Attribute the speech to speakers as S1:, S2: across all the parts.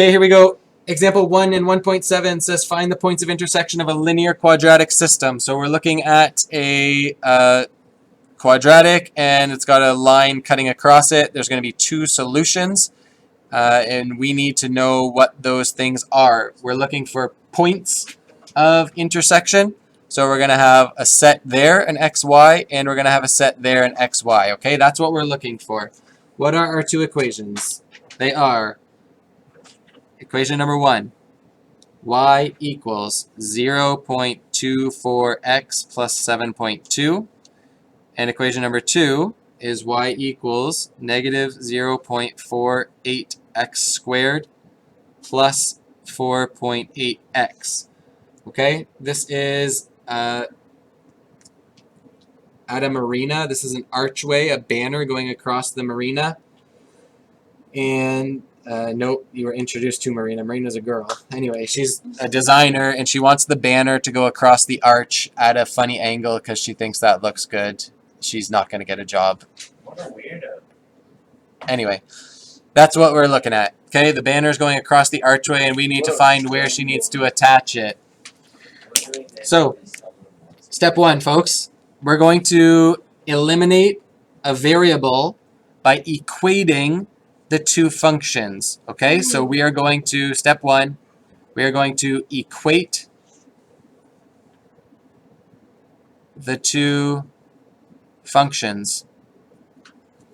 S1: Okay, here we go. Example 1 in 1.7 says find the points of intersection of a linear quadratic system. So we're looking at a quadratic, and it's got a line cutting across it. There's going to be two solutions, and we need to know what those things are. We're looking for points of intersection. So we're going to have a set there, an xy, and we're going to have a set there, an xy. Okay, that's what we're looking for. What are our two equations? They are equation number 1, y equals 0.24x plus 7.2. And equation number 2 is y equals negative 0.48x squared plus 4.8x. Okay, this is at a marina. This is an archway, a banner going across the marina. And nope, you were introduced to Marina. Marina's a girl. Anyway, she's a designer, and she wants the banner to go across the arch at a funny angle because she thinks that looks good. She's not going to get a job.
S2: What a weirdo.
S1: Anyway, that's what we're looking at. Okay, the banner's going across the archway, and we need to find where she needs to attach it. So, step 1, folks. We're going to eliminate a variable by equating the two functions. Okay, so we are going to, step 1, we are going to equate the two functions.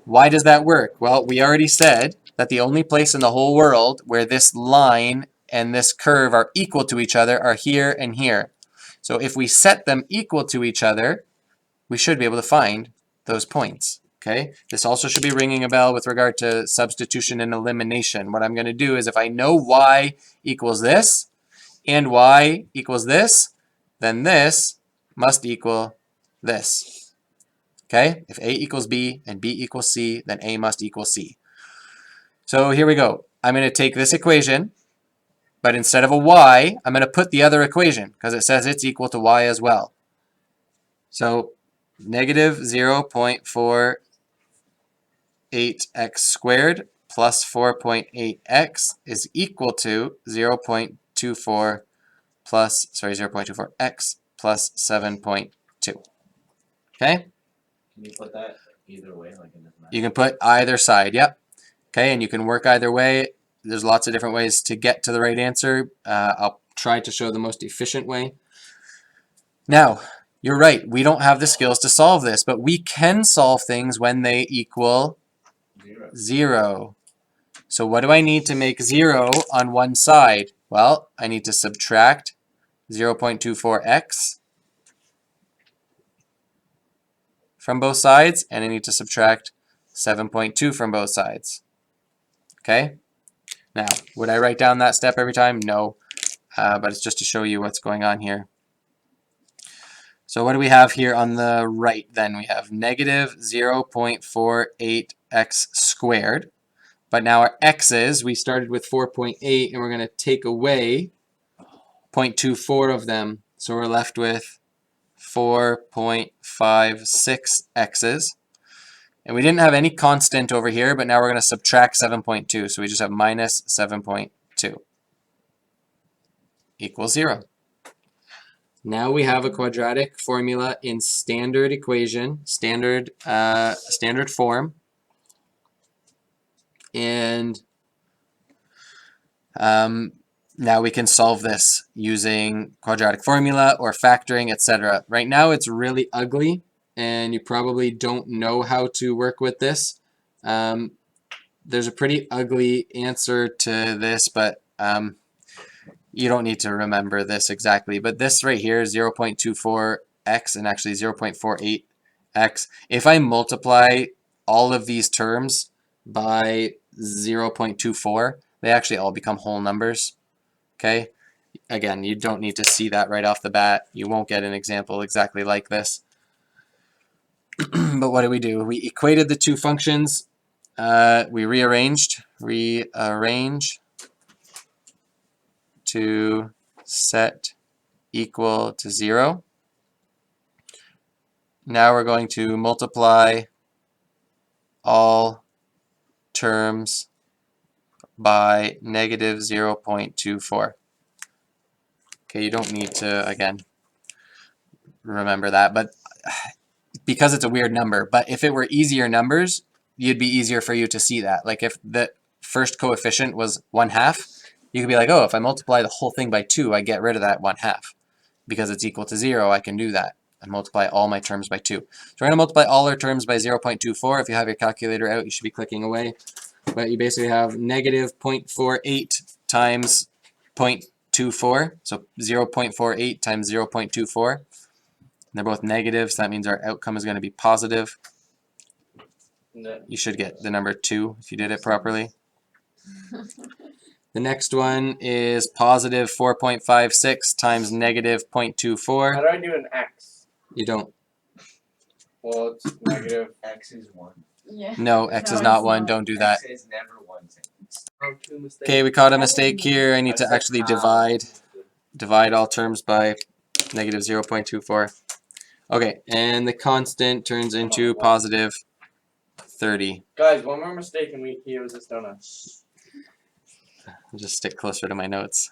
S1: Why does that work? Well, we already said that the only place in the whole world where this line and this curve are equal to each other are here and here. So if we set them equal to each other, we should be able to find those points. Okay, this also should be ringing a bell with regard to substitution and elimination. What I'm going to do is if I know y equals this and y equals this, then this must equal this. Okay, if a equals b and b equals c, then a must equal c. So here we go. I'm going to take this equation, but instead of a y, I'm going to put the other equation because it says it's equal to y as well. So negative 0.48x squared plus 4.8x is equal to 0.24x plus 7.2. Okay?
S2: Can you put that either way, like in this math?
S1: You can put either side, yep. Okay, and you can work either way. There's lots of different ways to get to the right answer. I'll try to show the most efficient way. Now, you're right, we don't have the skills to solve this, but we can solve things when they equal 0. So what do I need to make 0 on one side? Well, I need to subtract 0.24x from both sides, and I need to subtract 7.2 from both sides. Okay? Now, would I write down that step every time? No, but it's just to show you what's going on here. So what do we have here on the right then? We have negative 0.48x squared. But now our x's, we started with 4.8, and we're going to take away 0.24 of them. So we're left with 4.56 x's. And we didn't have any constant over here, but now we're going to subtract 7.2. So we just have minus 7.2 equals 0. Now we have a quadratic formula in standard equation, standard form. And now we can solve this using quadratic formula or factoring, etc. Right now it's really ugly, and you probably don't know how to work with this. There's a pretty ugly answer to this, but you don't need to remember this exactly. But this right here is 0.24x and actually 0.48x. If I multiply all of these terms by 0.24, they actually all become whole numbers. Okay? Again, you don't need to see that right off the bat. You won't get an example exactly like this. But what do? We equated the two functions. We rearrange to set equal to 0. Now we're going to multiply all terms by negative 0.24. Okay, you don't need to, again, remember that, but because it's a weird number. But if it were easier numbers, it'd be easier for you to see that. Like if the first coefficient was 1/2, you could be like, oh, if I multiply the whole thing by 2, I get rid of that 1/2. Because it's equal to 0, I can do that and multiply all my terms by 2. So we're going to multiply all our terms by 0.24. If you have your calculator out, you should be clicking away. But you basically have negative 0.48 times 0.24. So 0.48 times 0.24. They're both negative, so that means our outcome is going to be positive. You should get the number 2 if you did it properly. The next one is positive 4.56 times negative 0.24.
S3: How do I do an x?
S1: You don't.
S3: Well, it's negative.
S2: X is 1.
S4: Yeah.
S1: No, x is
S4: No,
S1: not
S4: it's
S1: 1.
S4: not.
S1: Don't do that.
S2: X is never 1.
S3: Oh, 2 mistakes.
S1: Okay, we caught a mistake here. I need to actually divide all terms by negative 0.24. Okay, and the constant turns into positive 30.
S3: Guys, one more mistake and he owes us donuts.
S1: I'll just stick closer to my notes.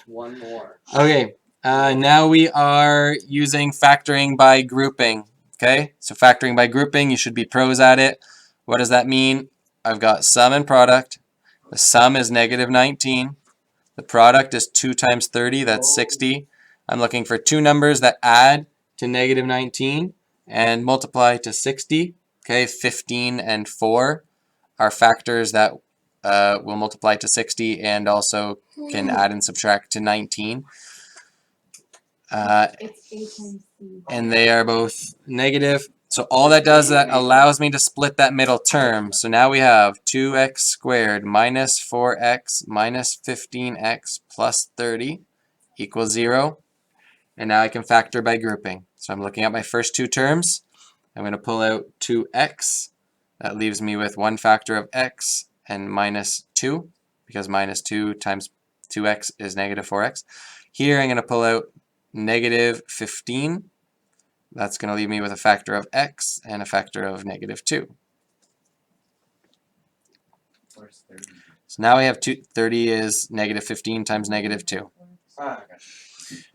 S3: One more.
S1: Okay, now we are using factoring by grouping. Okay, so factoring by grouping, you should be pros at it. What does that mean? I've got sum and product. The sum is negative 19. The product is 2 times 30, that's 60. I'm looking for two numbers that add to negative 19 and multiply to 60. Okay, 15 and 4 are factors that will multiply to 60 and also can add and subtract to 19.
S4: It's A times C.
S1: And they are both negative. So all that does, that allows me to split that middle term. So now we have 2x squared minus 4x minus 15x plus 30 equals 0. And now I can factor by grouping. So I'm looking at my first two terms. I'm going to pull out 2x. That leaves me with one factor of x and minus 2, because minus 2 times 2x is negative 4x. Here I'm going to pull out negative 15. That's going to leave me with a factor of x and a factor of negative 2.
S2: Where's 30?
S1: So now we have 30 is negative 15 times negative 2.
S3: Ah, okay.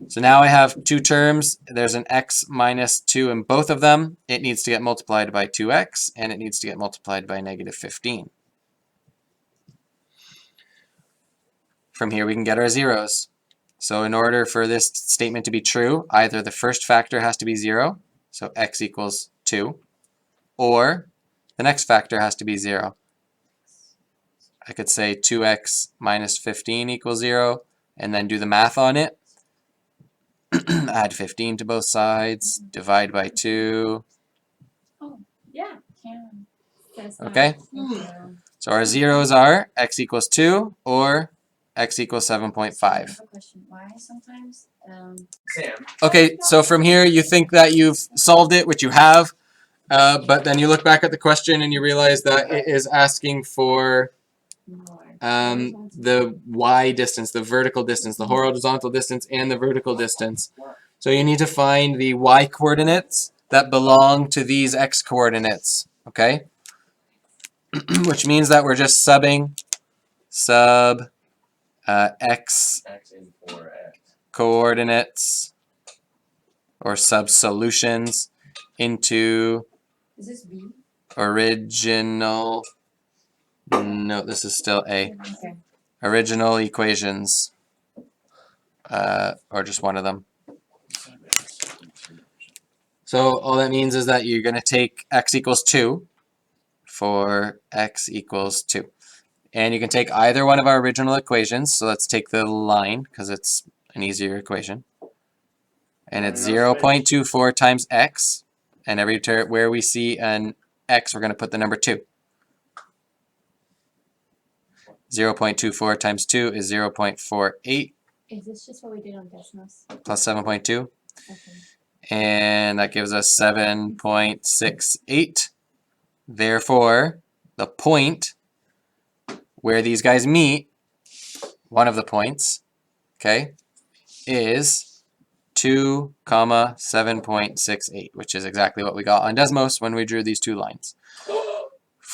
S1: So now I have two terms. There's an x minus 2 in both of them. It needs to get multiplied by 2x, and it needs to get multiplied by negative 15. From here we can get our zeros. So in order for this statement to be true, either the first factor has to be 0, so x equals 2, or the next factor has to be 0. I could say 2x minus 15 equals 0, and then do the math on it. Add 15 to both sides, divide by 2.
S4: Yeah, can. That's
S1: Okay.
S4: not.
S1: So our zeros are x equals 2 or x equals 7.5.
S4: I have a question. Why sometimes?
S2: Sam.
S1: Okay, so from here you think that you've solved it, which you have, but then you look back at the question and you realize that it is asking for
S4: More.
S1: the y distance, the vertical distance, the horizontal distance, and the vertical distance. So you need to find the y coordinates that belong to these x coordinates, okay? Which means that we're just subbing sub x
S2: X is 4x.
S1: coordinates or sub solutions into
S4: Is this B?
S1: original, no, this is still A,
S4: Okay.
S1: original equations, or just one of them. So all that means is that you're going to take x equals 2 for x equals 2. And you can take either one of our original equations. So let's take the line because it's an easier equation. And it's 0.24 times x. And every where we see an x, we're going to put the number 2. 0.24 times 2 is 0.48
S4: Is this just what we did on Desmos?
S1: plus 7.2.
S4: Okay.
S1: And that gives us 7.68. Therefore, the point where these guys meet, one of the points, okay, is 2, 7.68, which is exactly what we got on Desmos when we drew these two lines.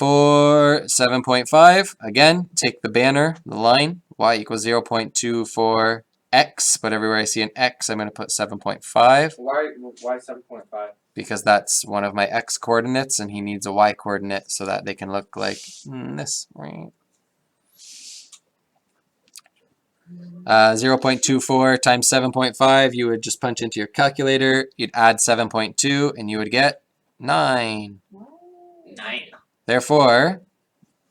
S1: For 7.5, again, take the banner, the line, y equals 0.24 x, but everywhere I see an x, I'm going to put 7.5
S3: Why 7.5?
S1: because that's one of my x coordinates, and he needs a y coordinate so that they can look like this. 0.24 times 7.5, you would just punch into your calculator, you'd add 7.2, and you would get 9.
S4: What?
S2: 9.
S1: Therefore,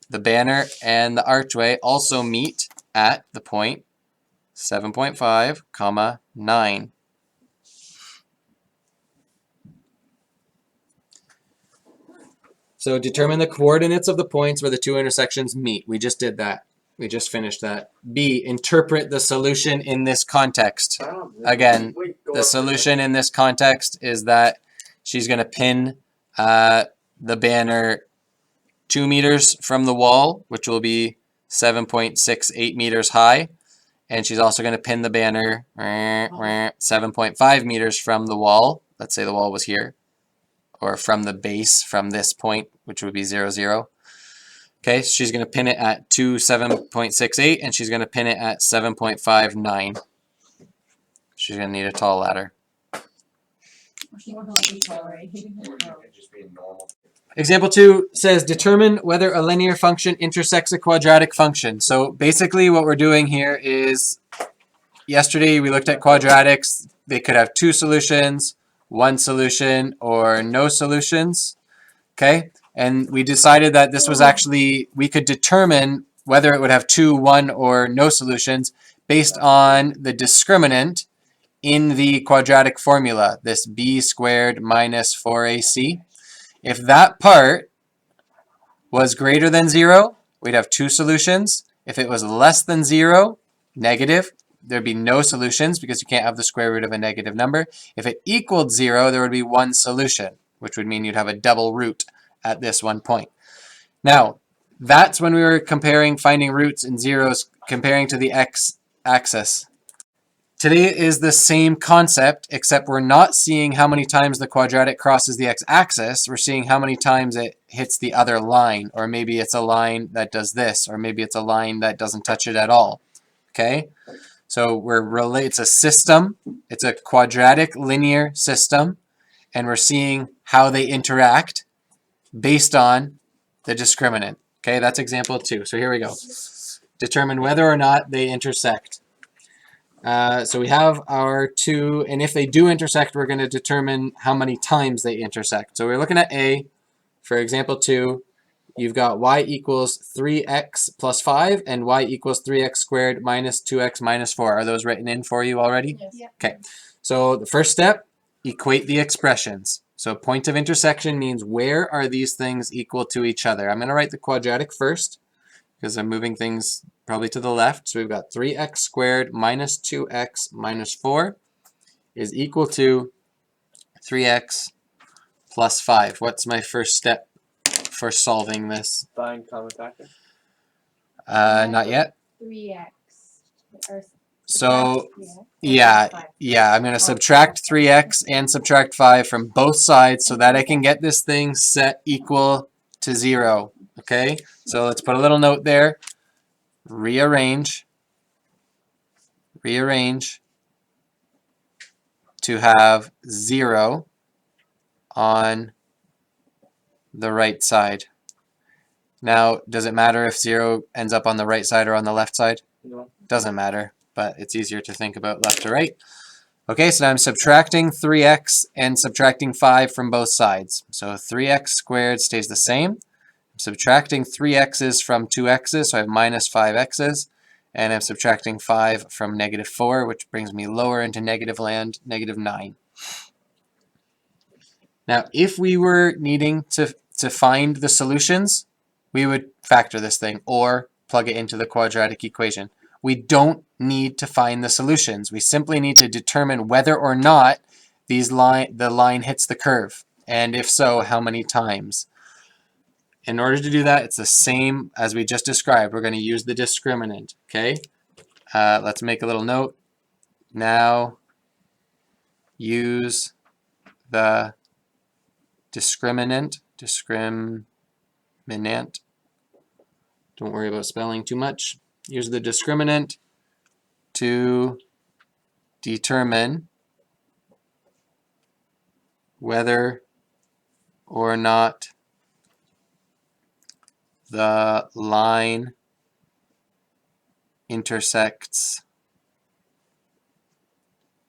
S1: the banner and the archway also meet at the point 7.5, comma 9. So determine the coordinates of the points where the two intersections meet. We just did that. We just finished that. B, interpret the solution in this context. Again, the solution in this context is that she's going to pin the banner 2 meters from the wall, which will be 7.68 meters high. And she's also going to pin the banner 7.5 meters from the wall. Let's say the wall was here. Or from the base, from this point, which would be 0, 0. Okay, so she's going to pin it at 7.68, and she's going to pin it at 7.59. She's going to need a tall ladder.
S4: She won't be tolerated.
S2: Or you could just be normal.
S1: Example 2 says, determine whether a linear function intersects a quadratic function. So basically what we're doing here is, yesterday we looked at quadratics. They could have 2 solutions, 1 solution, or no solutions. Okay? And we decided that this was actually, we could determine whether it would have 2, 1, or no solutions based on the discriminant in the quadratic formula, this b squared minus 4ac. If that part was greater than 0, we'd have 2 solutions. If it was less than 0, negative, there'd be no solutions because you can't have the square root of a negative number. If it equaled 0, there would be 1 solution, which would mean you'd have a double root at this one point. Now, that's when we were comparing, finding roots and zeros, comparing to the x-axis. Today is the same concept, except we're not seeing how many times the quadratic crosses the x-axis. We're seeing how many times it hits the other line, or maybe it's a line that does this, or maybe it's a line that doesn't touch it at all. Okay? So it's a system. It's a quadratic linear system, and we're seeing how they interact based on the discriminant. Okay, that's example 2. So here we go. Determine whether or not they intersect. So we have our 2, and if they do intersect, we're going to determine how many times they intersect. So we're looking at A. For example 2, you've got y equals 3x plus 5 and y equals 3x squared minus 2x minus 4. Are those written in for you already?
S4: Yes. Yeah.
S1: Okay. So the first step, equate the expressions. So point of intersection means where are these things equal to each other. I'm going to write the quadratic first because I'm moving things probably to the left. So we've got 3x squared minus 2x minus 4 is equal to 3x plus 5. What's my first step for solving this?
S3: Find common factor.
S1: Not yet.
S4: 3x. Or
S1: So
S4: yeah.
S1: yeah, I'm going to subtract 3x and subtract 5 from both sides so that I can get this thing set equal to 0. Okay, so let's put a little note there. Rearrange to have 0 on the right side. Now, does it matter if 0 ends up on the right side or on the left side?
S3: No.
S1: Doesn't matter, but it's easier to think about left to right. Okay, so now I'm subtracting 3x and subtracting 5 from both sides. So 3x squared stays the same. I'm subtracting 3x's from 2x's, so I have minus 5x's. And I'm subtracting 5 from negative 4, which brings me lower into negative land, negative 9. Now, if we were needing to find the solutions, we would factor this thing or plug it into the quadratic equation. We don't need to find the solutions. We simply need to determine whether or not the line hits the curve, and if so, how many times. In order to do that, it's the same as we just described. We're going to use the discriminant. Okay, let's make a little note. Now, use the discriminant Discriminant. Don't worry about spelling too much. Use the discriminant to determine whether or not the line intersects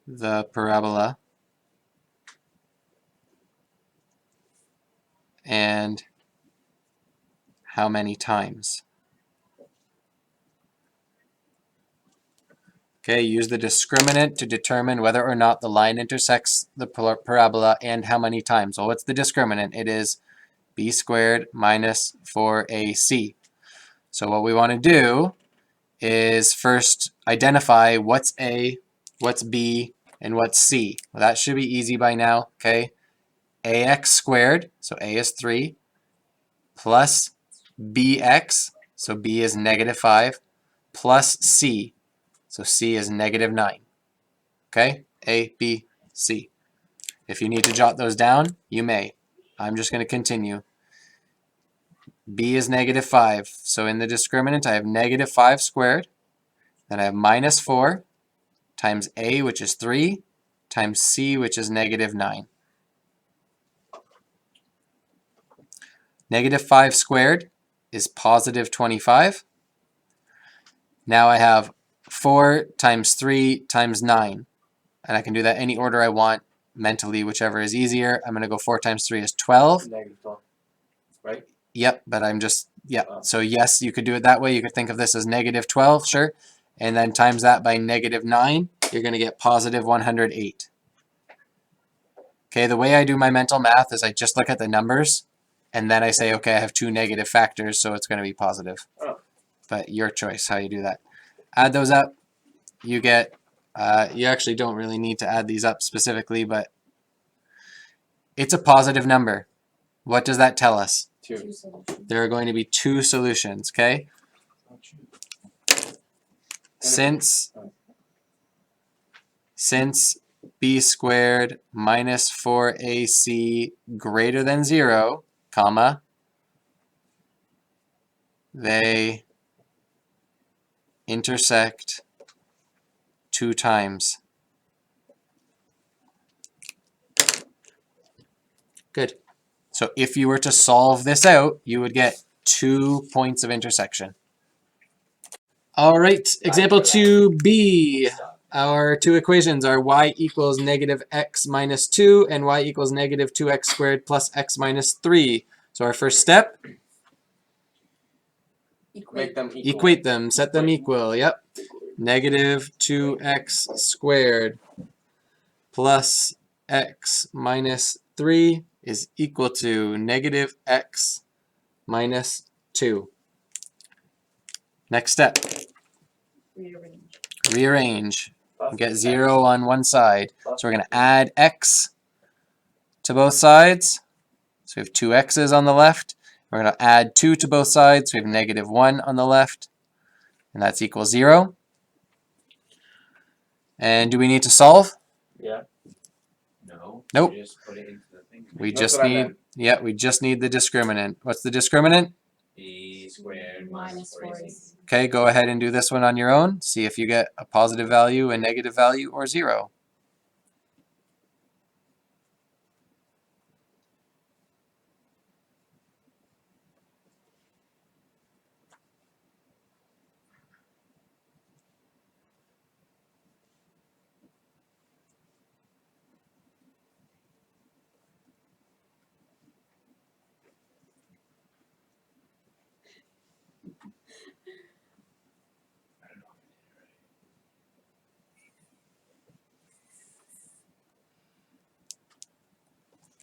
S1: the parabola and how many times. Okay, use the discriminant to determine whether or not the line intersects the parabola and how many times. Well, what's the discriminant? It is b squared minus 4ac. So what we want to do is first identify what's a, what's b, and what's c. Well, that should be easy by now, okay? ax squared, so a is 3, plus bx, so b is negative 5, plus c, so c is negative 9. Okay? A, B, C. If you need to jot those down, you may. I'm just going to continue. B is negative 5. So in the discriminant, I have negative 5 squared. Then I have minus 4 times A, which is 3, times C, which is negative 9. Negative 5 squared is positive 25. Now I have 4 times 3 times 9. And I can do that any order I want, mentally, whichever is easier. I'm going to go 4 times 3 is 12.
S3: Negative 12. Right?
S1: Yep, but I'm just, yep. So yes, you could do it that way. You could think of this as negative 12, sure. And then times that by negative 9, you're going to get positive 108. Okay, the way I do my mental math is I just look at the numbers, and then I say, okay, I have 2 negative factors, so it's going to be positive.
S3: Oh.
S1: But your choice how you do that. Add those up, you get, you actually don't really need to add these up specifically, but it's a positive number. What does that tell us?
S3: 2.
S1: There are going to be 2 solutions, okay? Since b squared minus 4ac greater than 0, comma, they intersect 2 times. Good. So if you were to solve this out, you would get 2 points of intersection. All right, example 2b. Our 2 equations are y equals negative x minus 2 and y equals negative 2x squared plus x minus 3. So our first step,
S3: Make them equal.
S1: equate them, set them equal. Yep. Negative 2x squared plus x minus 3 is equal to negative x minus 2. Next step, rearrange.
S3: Plus
S1: Get
S3: X.
S1: 0 on one side.
S3: Plus
S1: So we're going to add x to both sides. So we have 2 x's on the left. We're going to add 2 to both sides. We have negative 1 on the left. And that's equal 0. And do we need to solve?
S3: Yeah.
S2: No.
S1: Nope.
S2: You just put it into the thing.
S1: We
S3: That's
S1: just
S3: what I
S1: need,
S3: meant.
S1: yeah, we just need the discriminant. What's the discriminant?
S2: B squared
S4: Minus
S2: minus
S4: 4ac.
S2: 4ac.
S1: Okay, go ahead and do this one on your own. See if you get a positive value, a negative value, or 0.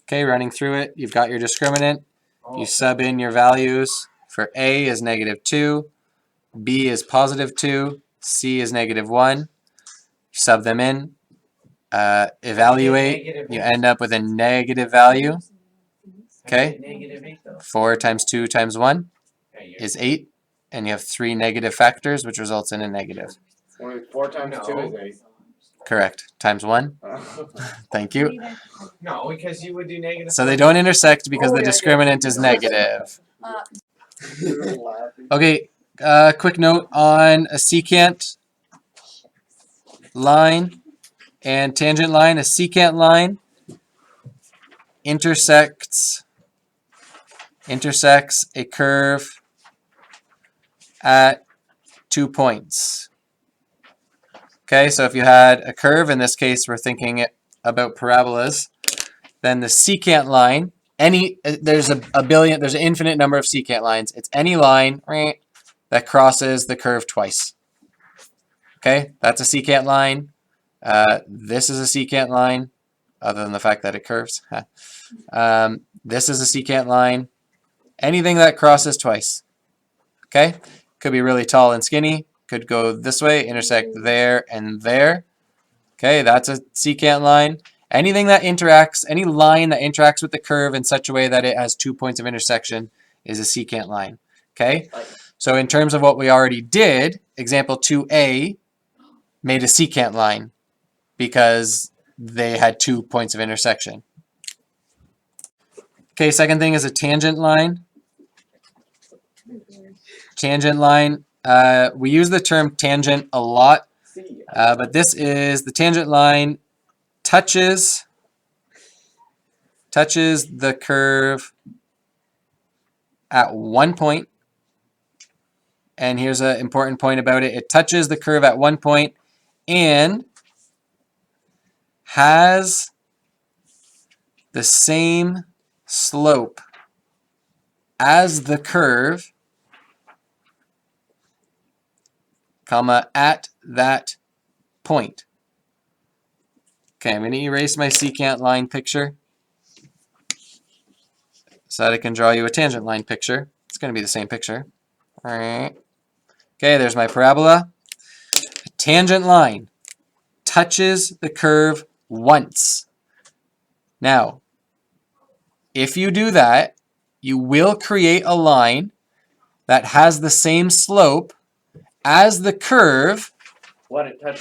S1: Okay, running through it, you've got your discriminant. You sub in your values. For A is negative 2, B is positive 2, C is negative 1. You sub them in, evaluate, you end up with a negative value. Okay,
S2: Negative 8 though.
S1: 4 times 2 times 1
S2: Okay,
S1: is 8, and you have 3 negative factors, which results in a negative.
S3: 4 times 2
S2: No.
S3: is 8.
S1: Correct. Times 1. Thank you.
S2: No, because you would do negative.
S1: So they don't intersect because
S2: Oh,
S1: the
S2: yeah,
S1: discriminant is
S2: yeah.
S1: negative. Okay, quick note on a secant line and tangent line. A secant line intersects a curve at 2 points. Okay, so if you had a curve, in this case we're thinking about parabolas, then the secant line, there's an infinite number of secant lines. It's any line that crosses the curve twice. Okay, that's a secant line. This is a secant line, other than the fact that it curves. This is a secant line. Anything that crosses twice. Okay, could be really tall and skinny. Could go this way, intersect there and there. Okay, that's a secant line. Any line that interacts with the curve in such a way that it has 2 points of intersection is a secant line. Okay, so in terms of what we already did, example 2a made a secant line because they had 2 points of intersection. Okay, second thing is a tangent line. Tangent line, we use the term tangent a lot, but this is the tangent line touches the curve at 1 point. And here's an important point about it. It touches the curve at 1 point and has the same slope as the curve, comma, at that point. Okay, I'm going to erase my secant line picture so that I can draw you a tangent line picture. It's going to be the same picture. All right. Okay, there's my parabola. A tangent line touches the curve once. Now, if you do that, you will create a line that has the same slope as the curve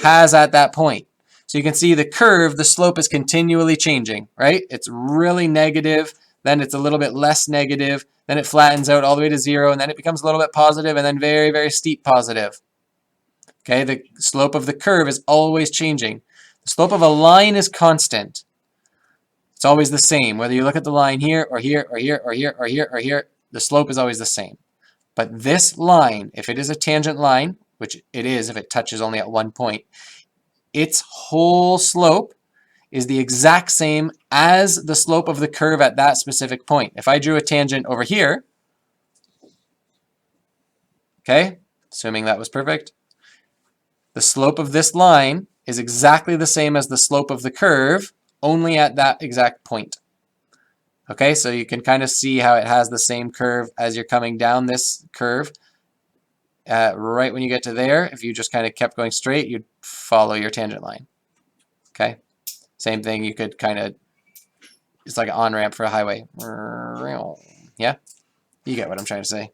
S1: has at that point. So you can see the curve, the slope is continually changing, right? It's really negative, then it's a little bit less negative, then it flattens out all the way to 0, and then it becomes a little bit positive, and then very, very steep positive. Okay, the slope of the curve is always changing. The slope of a line is constant. It's always the same. Whether you look at the line here, or here, or here, or here, or here, or here, the slope is always the same. But this line, if it is a tangent line, which it is if it touches only at 1 point, its whole slope is the exact same as the slope of the curve at that specific point. If I drew a tangent over here, okay, assuming that was perfect, the slope of this line is exactly the same as the slope of the curve, only at that exact point. Okay, so you can kind of see how it has the same curve as you're coming down this curve. Right when you get to there, if you just kind of kept going straight, you'd follow your tangent line. Okay, same thing, you could kind of, it's like an on-ramp for a highway. Yeah, you get what I'm trying to say.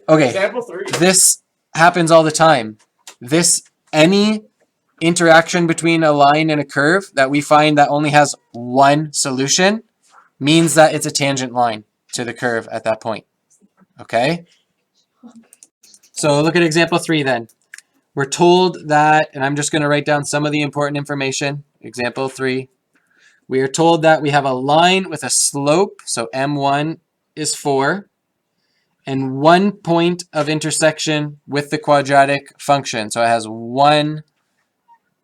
S1: Okay,
S3: Example 3.
S1: this happens all the time. Any interaction between a line and a curve that we find that only has one solution means that it's a tangent line to the curve at that point. Okay? So look at example 3 then. We're told that, and I'm just going to write down some of the important information. Example 3. We are told that we have a line with a slope, so M1 is 4, and 1 point of intersection with the quadratic function. So it has 1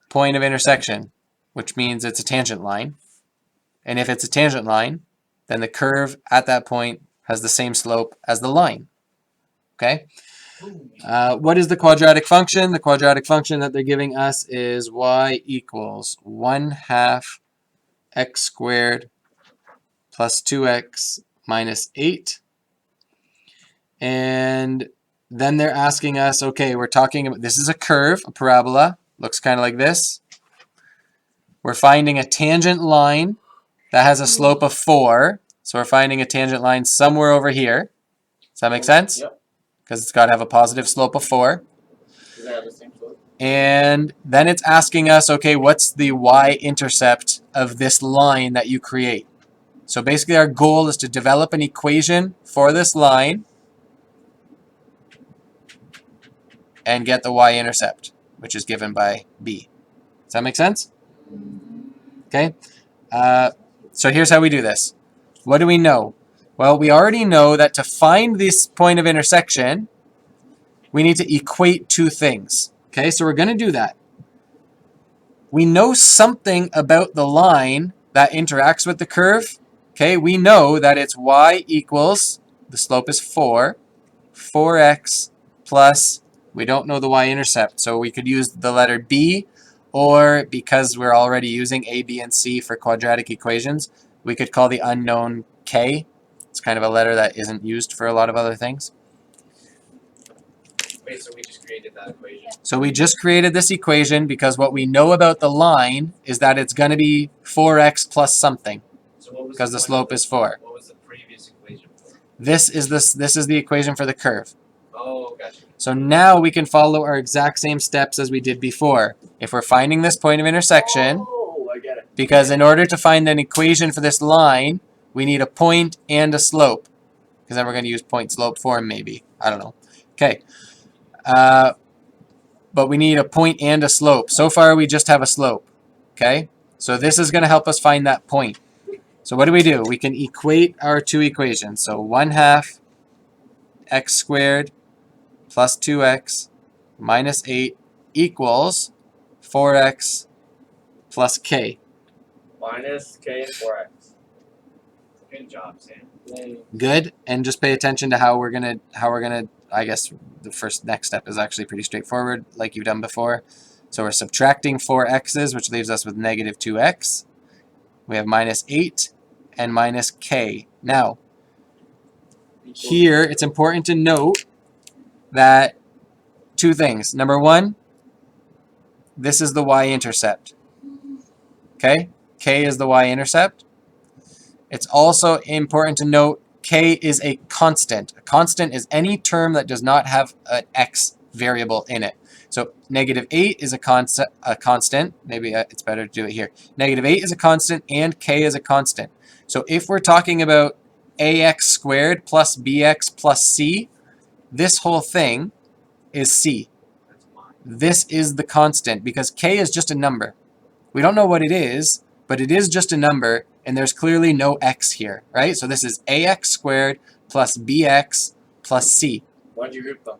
S1: point of intersection, which means it's a tangent line. And if it's a tangent line, then the curve at that point has the same slope as the line. Okay? What is the quadratic function? The quadratic function that they're giving us is y equals 1/2 x squared plus 2x minus 8. And then they're asking us, okay, we're talking about, this is a curve, a parabola, looks kind of like this. We're finding a tangent line that has a slope of 4. So we're finding a tangent line somewhere over here. Does that make sense?
S3: Yep.
S1: Because it's got to have a positive slope of 4.
S3: Does it have the same slope?
S1: And then it's asking us, okay, what's the y-intercept of this line that you create? So basically our goal is to develop an equation for this line and get the y-intercept, which is given by b. Does that make sense? Okay. So here's how we do this. What do we know? Well, we already know that to find this point of intersection, we need to equate two things. Okay, so we're going to do that. We know something about the line that interacts with the curve. Okay, we know that it's y equals, the slope is 4x plus, we don't know the y-intercept, so we could use the letter b, or because we're already using a, b, and c for quadratic equations, we could call the unknown k. It's kind of a letter that isn't used for a lot of other things.
S2: Wait, so we just created that equation?
S1: So we just created this equation because what we know about the line is that it's going to be 4x plus something,
S2: So what was
S1: because the
S2: point
S1: slope
S2: of
S1: is 4.
S2: What was the previous equation for?
S1: This is the equation for the curve.
S2: Oh, gotcha.
S1: So now we can follow our exact same steps as we did before. If we're finding this point of intersection,
S3: Oh, I get it.
S1: because in order to find an equation for this line, we need a point and a slope. Because then we're going to use point-slope form maybe. I don't know. Okay. But we need a point and a slope. So far we just have a slope. Okay. So this is going to help us find that point. So what do? We can equate our two equations. So 1/2 x squared plus 2x minus 8 equals 4x plus k.
S3: Minus k and 4x.
S2: Good job, Sam.
S1: Good. And just pay attention to how we're gonna I guess the next step is actually pretty straightforward, like you've done before. So we're subtracting 4x's, which leaves us with negative 2x. We have minus 8 and minus k. Now, here it's important to note that two things. Number one, this is the y-intercept. Okay? K is the y-intercept. It's also important to note k is a constant. A constant is any term that does not have an x variable in it. So negative 8 is a constant. Maybe it's better to do it here. Negative 8 is a constant and k is a constant. So if we're talking about ax squared plus bx plus c, this whole thing is c.
S2: That's mine.
S1: This is the constant because k is just a number. We don't know what it is, but it is just a number, and there's clearly no x here, right? So this is ax squared plus bx plus c
S3: Why'd you group them?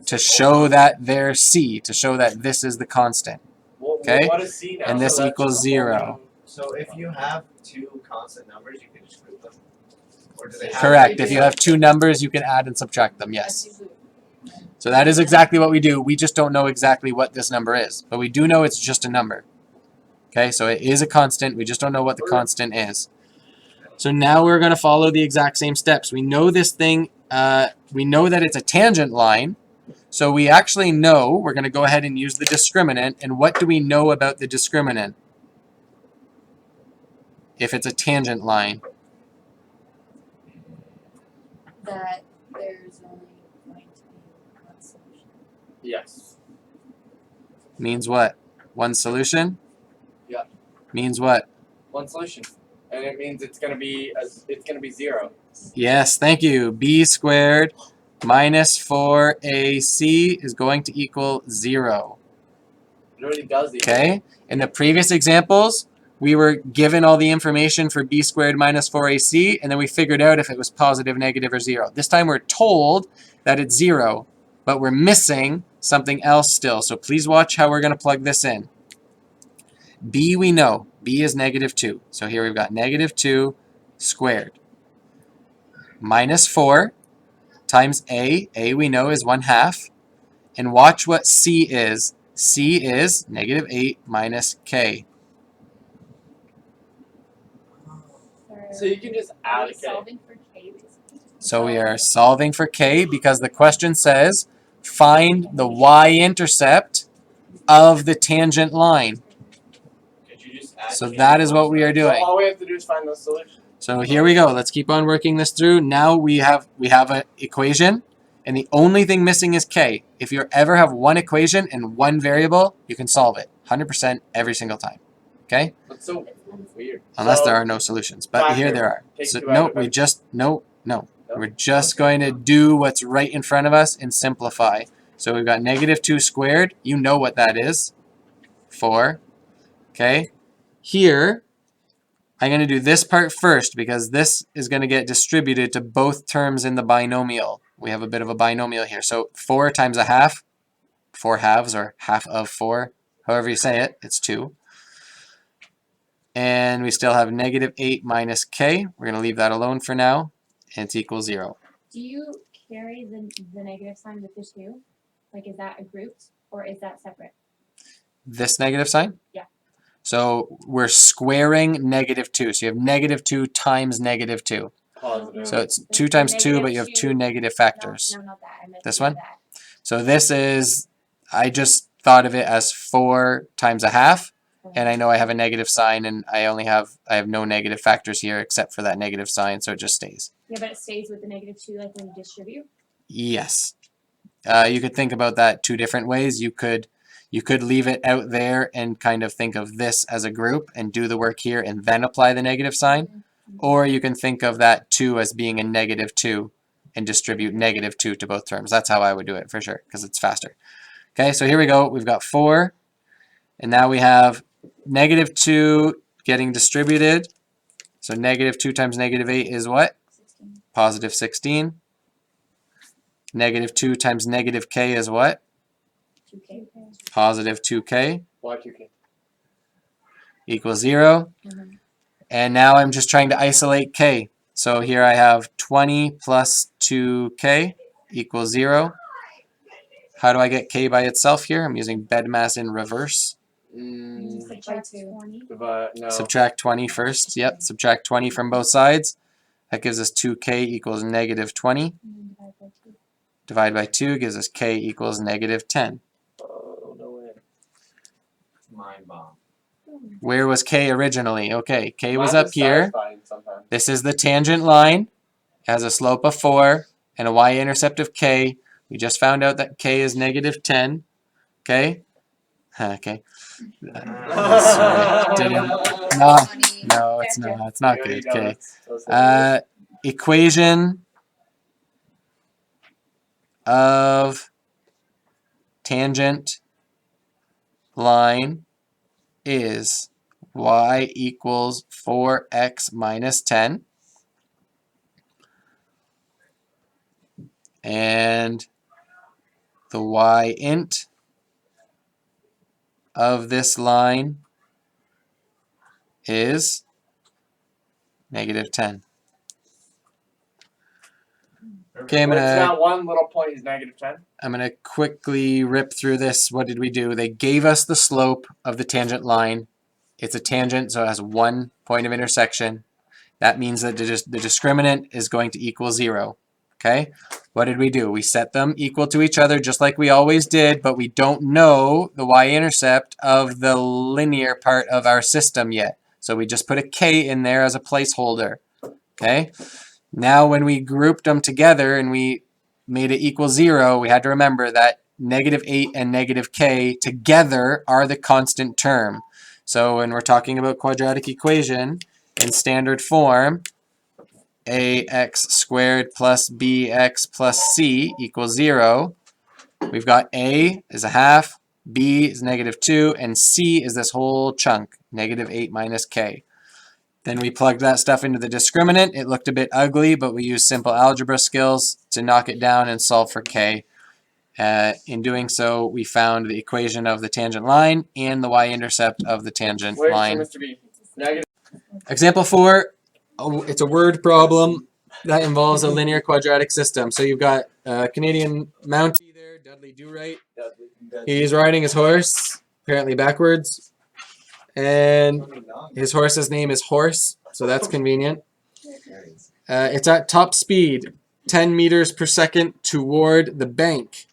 S1: to show that they're c, to show that this is the constant. Okay.
S3: What is c now?
S1: And this
S3: So that's
S1: equals
S3: just a
S1: 0.
S2: So if you have two constant numbers, you can just group them? Or do they have
S1: Correct. If you have two numbers, you can add and subtract them, yes. So that is exactly what we do. We just don't know exactly what this number is, but we do know it's just a number. Okay, so it is a constant. We just don't know what the constant is. So now we're going to follow the exact same steps. We know this thing, we know that it's a tangent line. So we actually know, we're going to go ahead and use the discriminant. And what do we know about the discriminant? If it's a tangent line.
S4: That there's only going to be one solution.
S3: Yes.
S1: Means what? One solution?
S3: Yeah.
S1: Means what?
S3: One solution. And it means it's gonna be 0.
S1: Yes, thank you. B squared minus 4ac is going to equal 0.
S3: It already does the
S1: Okay? In the previous examples, we were given all the information for b squared minus 4ac, and then we figured out if it was positive, negative, or 0. This time we're told that it's 0, but we're missing something else still. So please watch how we're going to plug this in. B we know. B is negative 2. So here we've got negative 2 squared. Minus 4 times a. A we know is 1/2. And watch what c is. C is negative 8 minus k.
S3: So you can just
S4: Are
S3: add
S4: we
S3: a k.
S4: solving for k basically?
S1: So we are solving for k because the question says find the y-intercept of the tangent line.
S2: Could you just add
S1: So
S2: k
S1: that
S2: to
S1: is
S2: both
S1: what we are
S2: sides?
S3: So
S1: doing.
S3: all we have to do is find the solution.
S1: So here we go. Let's keep on working this through. Now we have an equation, and the only thing missing is k. If you ever have one equation and one variable, you can solve it 100% every single time. Okay?
S3: That's so weird.
S1: Unless
S3: So,
S1: there are no solutions. But here
S3: factor.
S1: there are.
S3: Take
S1: So
S3: two out
S1: no,
S3: of
S1: we
S3: it.
S1: just no.
S3: No?
S1: We're just
S3: Okay.
S1: going to do what's right in front of us and simplify. So we've got -2 squared. You know what that is. 4. Okay? Here, I'm going to do this part first because this is going to get distributed to both terms in the binomial. We have a bit of a binomial here. So 4 times a half, 4 halves, or half of 4, however you say it, it's 2. And we still have -8 minus k. We're going to leave that alone for now. And it's equal 0.
S5: Do you carry the negative sign with the 2? Like, is that a grouped or is that separate?
S1: This negative sign?
S5: Yeah.
S1: So we're squaring -2. So you have -2 times -2.
S3: Positive.
S1: So it's
S5: The
S1: 2 times 2, but you have
S5: -2
S1: two negative factors.
S5: No, not that. I meant
S1: This
S5: the
S1: one?
S5: That.
S1: So this is, I just thought of it as 4 times a half. And I know I have a negative sign, and I have no negative factors here except for that negative sign, so it just stays.
S5: Yeah, but it stays with the -2, like when you distribute.
S1: Yes. You could think about that two different ways. You could leave it out there and kind of think of this as a group and do the work here and then apply the negative sign. Or you can think of that 2 as being a -2 and distribute -2 to both terms. That's how I would do it for sure, because it's faster. Okay, so here we go. We've got 4. And now we have -2 getting distributed. So -2 times -8 is what?
S5: 16.
S1: Positive 16. -2 times -k is what?
S5: 2k.
S1: Positive 2k
S3: Why 2k?
S1: equals 0.
S5: Mhm.
S1: And now I'm just trying to isolate k. So here I have 20 plus 2k equals 0. How do I get k by itself here? I'm using BEDMAS in reverse.
S5: Subtract 20.
S3: No.
S1: Subtract 20 first. Yep, subtract 20 from both sides. That gives us 2k equals -20.
S5: And then divide by 2.
S1: Divide by 2 gives us k equals -10.
S3: Oh, no way.
S2: Mind bomb.
S1: Where was k originally? Okay, k was
S3: Mine
S1: up here.
S3: satisfying sometimes.
S1: This is the tangent line. It has a slope of 4 and a y-intercept of k. We just found out that k is -10. Okay? Okay. Sorry. Didn't. No,
S4: Funny.
S1: no, it's not. It's not
S3: You
S1: good.
S3: know,
S1: Okay.
S3: that's
S1: Equation of tangent line is y equals 4x minus 10. And the y-int of this line is -10. Okay,
S3: What's that one little point is -10?
S1: I'm gonna quickly rip through this. What did we do? They gave us the slope of the tangent line. It's a tangent, so it has one point of intersection. That means that the discriminant is going to equal 0. Okay? What did we do? We set them equal to each other just like we always did, but we don't know the y-intercept of the linear part of our system yet. So we just put a k in there as a placeholder. Okay? Now when we grouped them together and we made it equal 0, we had to remember that -8 and -k together are the constant term. So when we're talking about quadratic equation in standard form, ax squared plus bx plus c equals 0. We've got a is a half, b is -2, and c is this whole chunk, -8 minus k. Then we plugged that stuff into the discriminant. It looked a bit ugly, but we used simple algebra skills to knock it down and solve for k. In doing so, we found the equation of the tangent line and the y-intercept of the tangent
S3: Wait,
S1: line.
S3: so Mr. B. Negative.
S1: Example 4, it's a word problem that involves a linear quadratic system. So you've got Canadian Mountie there, Dudley Do-Right. He's riding his horse, apparently backwards. And his horse's name is Horse, so that's convenient. It's at top speed, 10 meters per second toward the bank.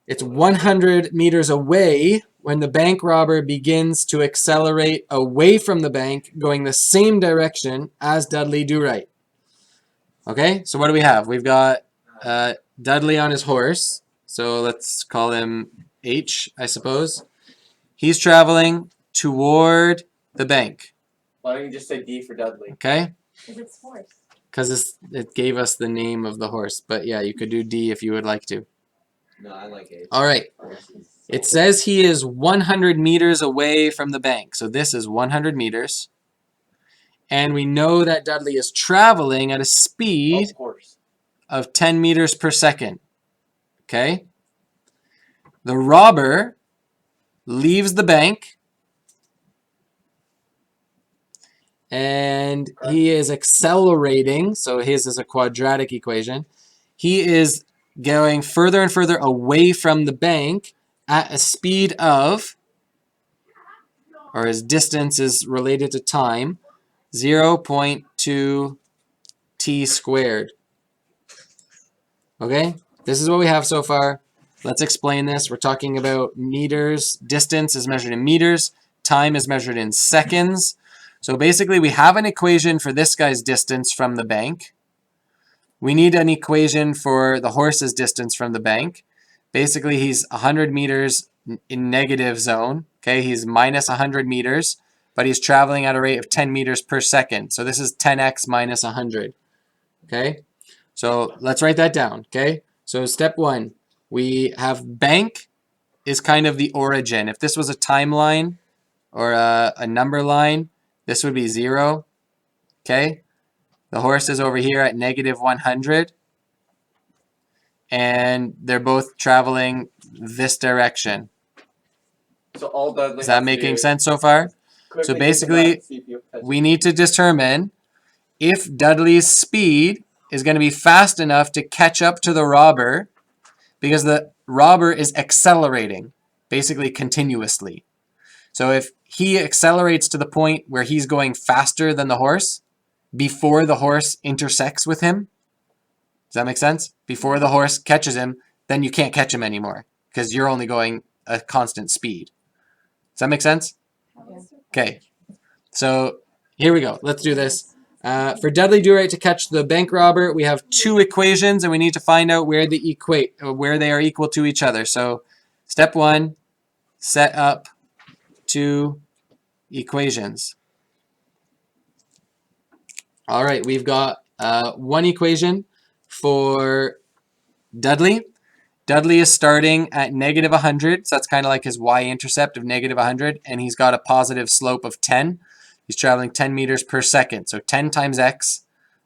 S1: It's 100 meters away when the bank robber begins to accelerate away from the bank, going the same direction as Dudley Do-Right. Okay, so what do we have? We've got Dudley on his horse, so let's call him H, I suppose. He's traveling toward the bank.
S3: Why don't you just say D for Dudley?
S1: Okay?
S5: Because it's horse.
S1: Because it gave us the name of the horse. But yeah, you could do D if you would like to.
S2: No, I like H.
S1: All right. It says he is 100 meters away from the bank. So this is 100 meters. And we know that Dudley is traveling at a speed
S3: Of course.
S1: of 10 meters per second. Okay? The robber leaves the bank and he is accelerating. So his is a quadratic equation. He is going further and further away from the bank at a speed of, or his distance is related to time, 0.2 t squared. Okay, this is what we have so far. Let's explain this. We're talking about meters. Distance is measured in meters. Time is measured in seconds. So basically, we have an equation for this guy's distance from the bank. We need an equation for the horse's distance from the bank. Basically, he's 100 meters in negative zone. Okay, he's minus 100 meters, but he's traveling at a rate of 10 meters per second. So this is 10x minus 100. Okay, so let's write that down. Okay, so step one, we have bank is kind of the origin. If this was a timeline or a number line, this would be 0. Okay, the horse is over here at negative 100. And they're both traveling this direction.
S3: So all Dudley
S1: Is that
S3: has to
S1: making
S3: do
S1: sense so far?
S3: quickly
S1: So
S3: think
S1: basically,
S3: about CPU pitch.
S1: We need to determine if Dudley's speed is going to be fast enough to catch up to the robber, because the robber is accelerating, basically continuously. So if he accelerates to the point where he's going faster than the horse before the horse intersects with him, does that make sense? Before the horse catches him, then you can't catch him anymore because you're only going a constant speed. Does that make sense? Okay. So here we go. Let's do this. For Dudley Do-Right to catch the bank robber, we have 2 equations and we need to find out where they are equal to each other. So step 1, set up 2 equations. All right, we've got one equation for Dudley. Dudley is starting at negative 100, so that's kind of like his y-intercept of negative 100, and he's got a positive slope of 10. He's traveling 10 meters per second, so 10 times x,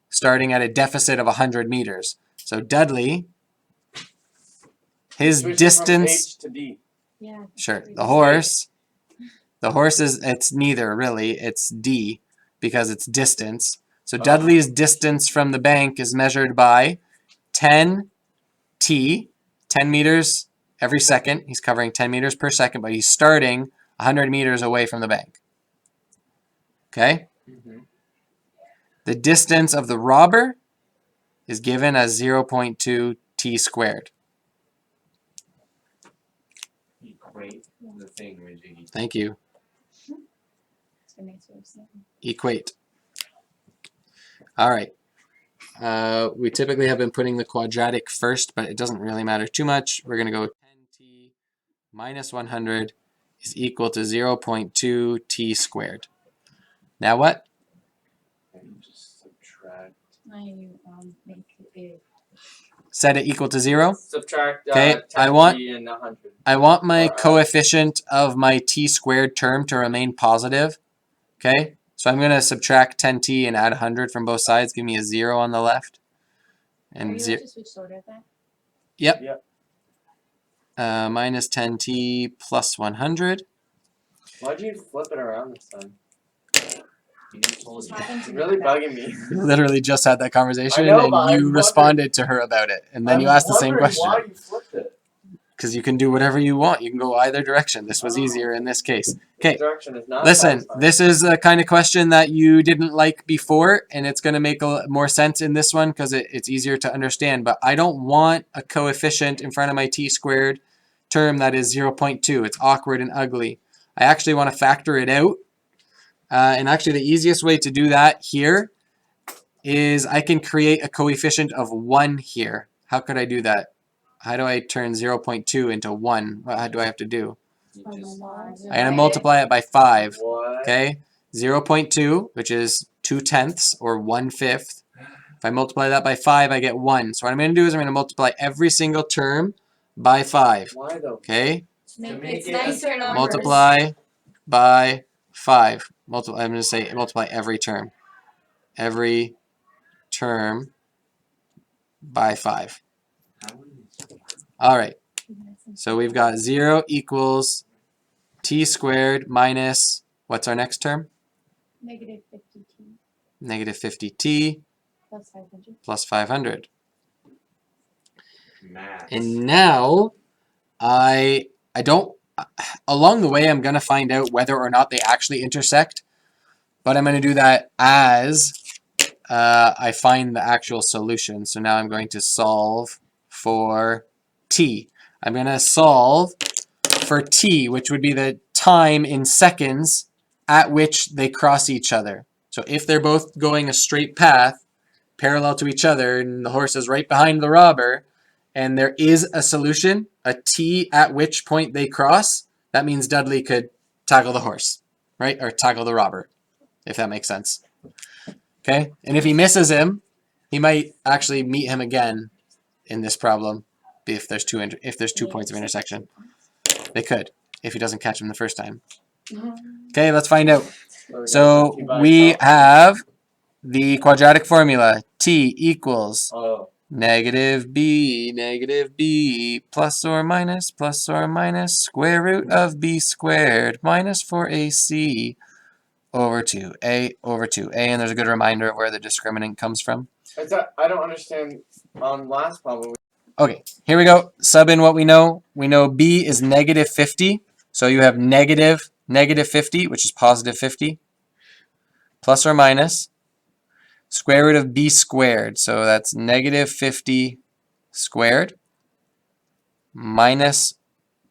S1: starting at a deficit of 100 meters. So Dudley, his
S3: Switch
S1: distance,
S3: from H to D.
S5: Yeah.
S1: sure, the horse is, it's neither really, it's d, because it's distance. So Dudley's distance from the bank is measured by 10 t, 10 meters every second. He's covering 10 meters per second, but he's starting 100 meters away from the bank. Okay?
S3: Mm-hmm.
S1: The distance of the robber is given as 0.2 t squared.
S2: Equate the thing, Majiggy.
S1: Thank you.
S5: So it makes more sense.
S1: Equate. All right. We typically have been putting the quadratic first, but it doesn't really matter too much. We're going to go 10t minus 100 is equal to 0.2 t squared. Now what?
S2: And just subtract.
S4: I make it
S1: Set it equal to 0.
S3: Subtract
S1: Okay,
S3: 10
S1: I want-
S3: T and 100.
S1: I want my
S3: Alright.
S1: coefficient of my t squared term to remain positive. Okay, so I'm going to subtract 10t and add 100 from both sides. Give me a 0 on the left.
S5: Are
S1: And
S5: you
S1: 0.
S5: allowed to switch order of that?
S1: Yep.
S3: Yep.
S1: Minus 10t plus 100.
S3: Why'd you flip it around this time?
S2: You didn't told
S5: Just
S2: you.
S5: happened
S3: It's
S5: to
S3: really
S5: make that.
S3: bugging me.
S1: You literally just had that conversation
S3: I know, but
S1: and
S3: I'm
S1: you
S3: wondering-
S1: responded to her about it. And then you asked the same
S3: I'm
S1: question.
S3: wondering why you flipped it.
S1: Because you can do whatever you want. You can go either direction. This was easier in this case. Okay.
S3: Direction is not
S1: Listen,
S3: satisfying.
S1: this is a kind of question that you didn't like before, and it's going to make more sense in this one because it's easier to understand. But I don't want a coefficient in front of my t squared term that is 0.2. It's awkward and ugly. I actually want to factor it out. And actually, the easiest way to do that here is I can create a coefficient of 1 here. How could I do that? How do I turn 0.2 into 1? What do I have to do?
S4: Oh
S3: just
S4: my God.
S1: I'm gonna multiply it by 5.
S3: what?
S1: Okay, 0.2, which is 2/10 or 1/5. If I multiply that by 5, I get 1. So what I'm gonna do is I'm gonna multiply every single term by 5.
S3: Why though?
S1: Okay,
S2: make
S4: It's
S2: it
S4: nicer numbers.
S1: multiply by 5. I'm gonna say multiply every term. Every term by 5. All right. So we've got 0 equals t squared minus, what's our next term?
S5: Negative 50t
S1: Negative 50t
S5: plus 500.
S1: plus 500.
S2: math.
S1: And now I don't, along the way I'm going to find out whether or not they actually intersect, but I'm going to do that as I find the actual solution. So now I'm going to solve for t. I'm going to solve for t, which would be the time in seconds at which they cross each other. So if they're both going a straight path parallel to each other and the horse is right behind the robber and there is a solution, a t at which point they cross, that means Dudley could tackle the horse, right? Or tackle the robber, if that makes sense. Okay? And if he misses him, he might actually meet him again in this problem if there's two points of intersection. They could, if he doesn't catch him the first time. Okay, let's find out. So we have the quadratic formula. T equals
S3: Oh,
S1: negative b plus or minus square root of b squared minus 4ac over 2a over 2a. And there's a good reminder of where the discriminant comes from.
S3: I don't understand. On last problem,
S1: Okay, here we go. Sub in what we know. We know b is negative 50. So you have negative 50, which is positive 50, plus or minus square root of b squared. So that's negative 50 squared minus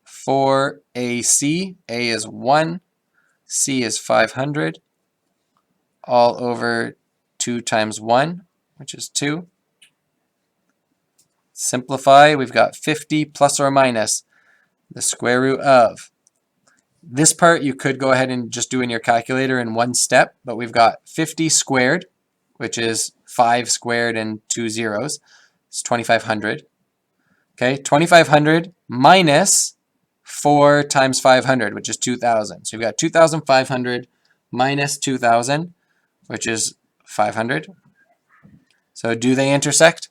S1: 4ac. A is 1, c is 500, all over 2 times 1, which is 2. Simplify, we've got 50 plus or minus the square root of. This part you could go ahead and just do in your calculator in one step, but we've got 50 squared, which is 5 squared and 2 zeros. It's 2,500. Okay, 2,500 minus 4 times 500, which is 2,000. So you've got 2,500 minus 2,000, which is 500. So do they intersect?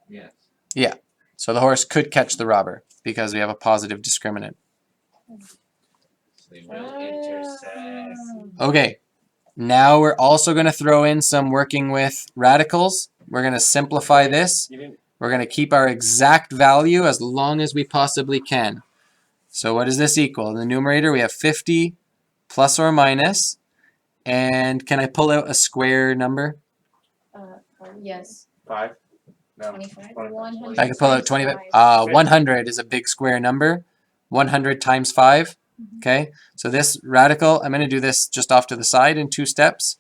S2: Yes.
S1: Yeah. So the horse could catch the robber because we have a positive discriminant.
S2: They will intersect.
S1: Okay. Now we're also going to throw in some working with radicals. We're going to simplify this.
S3: you didn't.
S1: We're going to keep our exact value as long as we possibly can. So what does this equal? In the numerator, we have 50 plus or minus. And can I pull out a square number?
S4: Yes.
S3: 5? No.
S4: 25.
S5: 100
S1: I can pull out
S5: times
S1: 25.
S5: 5.
S1: 100 is a big square number. 100 times 5. Okay, so this radical, I'm going to do this just off to the side in 2 steps.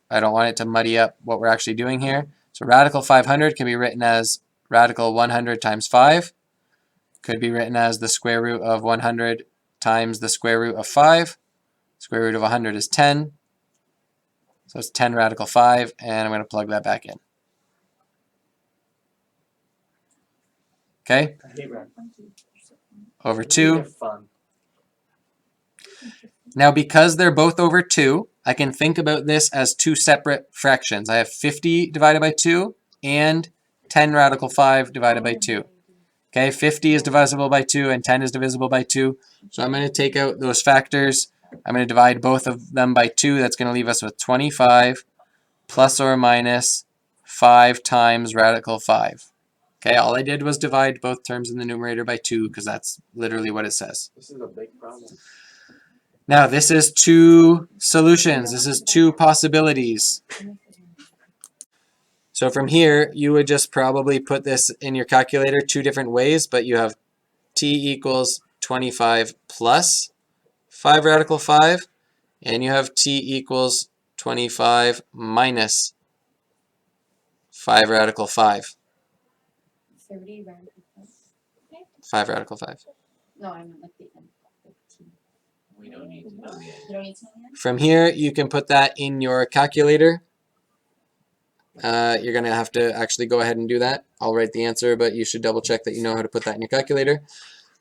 S1: I don't want it to muddy up what we're actually doing here. So radical 500 can be written as radical 100 times 5. Could be written as the square root of 100 times the square root of 5. Square root of 100 is 10. So it's 10 radical 5, and I'm going to plug that back in. Okay,
S3: I hate radical.
S1: over
S3: They're
S1: 2.
S3: fun.
S1: Now, because they're both over 2, I can think about this as 2 separate fractions. I have 50 divided by 2 and 10 radical 5 divided by 2. Okay, 50 is divisible by 2 and 10 is divisible by 2. So I'm going to take out those factors. I'm going to divide both of them by 2. That's going to leave us with 25 plus or minus 5 times radical 5. Okay, all I did was divide both terms in the numerator by 2 because that's literally what it says.
S3: This is a big problem.
S1: Now, this is 2 solutions. This is 2 possibilities. So from here, you would just probably put this in your calculator 2 different ways, but you have t equals 25 plus 5 radical 5, and you have t equals 25 minus 5 radical 5.
S5: 30 radical 5.
S1: 5 radical 5.
S4: No, I meant like the end of the T.
S2: We don't need to know the
S4: You
S2: end.
S4: don't need to know the end?
S1: From here, you can put that in your calculator. You're going to have to actually go ahead and do that. I'll write the answer, but you should double check that you know how to put that in your calculator.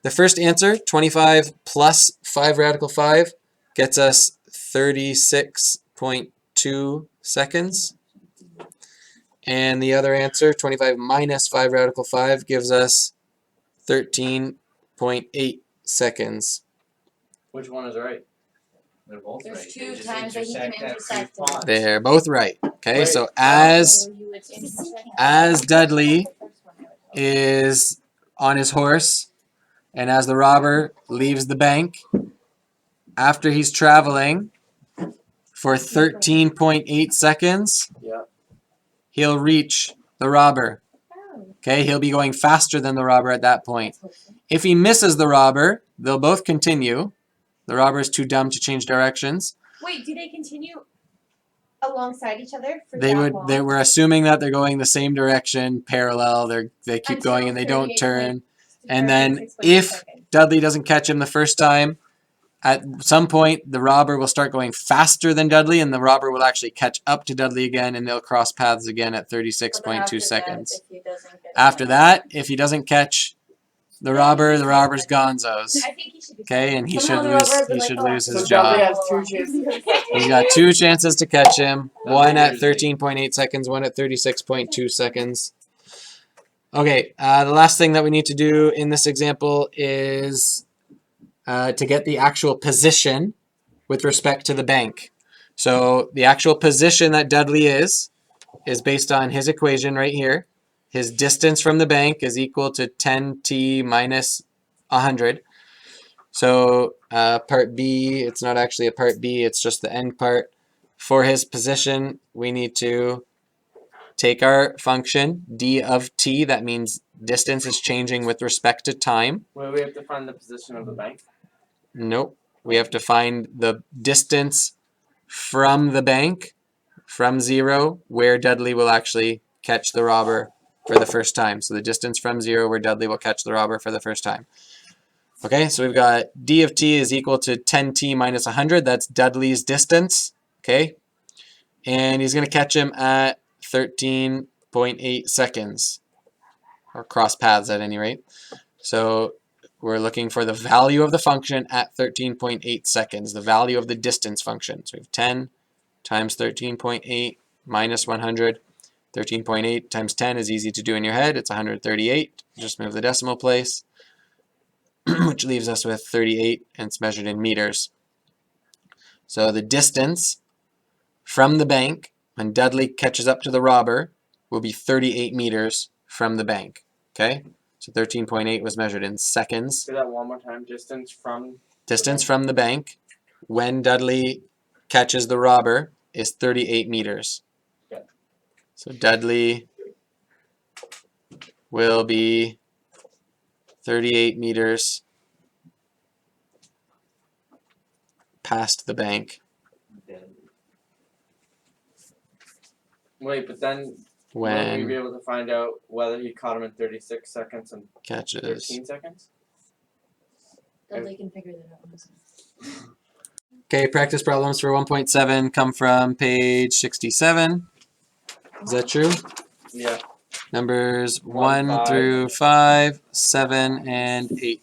S1: The first answer, 25 plus 5 radical 5, gets us 36.2 seconds. And the other answer, 25 minus 5 radical 5, gives us 13.8 seconds.
S3: Which one is right?
S2: They're both
S4: There's
S2: right.
S4: two
S2: They just
S4: times that he can
S2: intersect at two
S4: intersect it.
S2: spots.
S1: They're both right. Okay,
S3: Wait,
S1: so as
S4: So you would intersect
S1: as Dudley
S4: the first one, I would hope.
S1: is on his horse, and as the robber leaves the bank, after he's traveling for 13.8 seconds,
S3: Yeah.
S1: he'll reach the robber.
S5: Oh,
S1: Okay, he'll be going faster than the robber at that point.
S4: Let's hope so.
S1: If he misses the robber, they'll both continue. The robber is too dumb to change directions.
S5: wait, do they continue alongside each other for
S1: They
S5: that
S1: would.
S5: long?
S1: They were assuming that they're going the same direction, parallel. They keep
S5: Until
S1: going and they don't
S5: 38
S1: turn.
S5: point-
S1: And
S5: or
S1: then
S5: 36.2
S1: if
S5: seconds.
S1: Dudley doesn't catch him the first time, at some point the robber will start going faster than Dudley, and the robber will actually catch up to Dudley again, and they'll cross paths again at
S4: But then
S1: 36.2
S4: after that,
S1: seconds.
S4: if he doesn't get
S1: After
S4: it,
S1: that, if he doesn't catch the robber, the robber's gonzos.
S5: I think he should be.
S1: Okay, and he
S4: Somehow
S1: should
S4: the
S1: lose.
S4: robber's
S1: He
S4: been
S1: should
S4: like,
S1: lose
S4: oh.
S1: his
S3: So Dudley
S1: job.
S3: has two chances to catch him.
S1: He's got 2 chances to catch him. One at
S2: Thursday.
S1: 13.8 seconds, one at 36.2 seconds. Okay, the last thing that we need to do in this example is to get the actual position with respect to the bank. So the actual position that Dudley is based on his equation right here. His distance from the bank is equal to 10t minus 100. So part B, it's not actually a part B, it's just the end part. For his position, we need to take our function, d of t, that means distance is changing with respect to time.
S3: Where we have to find the position of the bank.
S1: Nope. We have to find the distance from the bank, from 0, where Dudley will actually catch the robber for the first time. So the distance from 0 where Dudley will catch the robber for the first time. Okay, so we've got d of t is equal to 10t minus 100. That's Dudley's distance. Okay, and he's going to catch him at 13.8 seconds, or cross paths at any rate. So we're looking for the value of the function at 13.8 seconds, the value of the distance function. So we have 10 times 13.8 minus 100. 13.8 times 10 is easy to do in your head. It's 138. Just move the decimal place, which leaves us with 38, and it's measured in meters. So the distance from the bank when Dudley catches up to the robber will be 38 meters from the bank. Okay? So 13.8 was measured in seconds.
S3: Say that one more time. Distance from.
S1: Distance from the bank when Dudley catches the robber is 38 meters.
S3: Okay.
S1: So Dudley will be 38 meters past the bank
S3: Wait, but then will we be
S1: when
S3: able to find out whether he caught him in 36 seconds and
S1: catches.
S3: 13 seconds?
S4: Dudley can figure that out on his own.
S1: Okay, practice problems for 1.7 come from page 67. Is that true?
S3: Yeah.
S1: Numbers
S3: 1,
S1: 1 through 5, 7, and 8.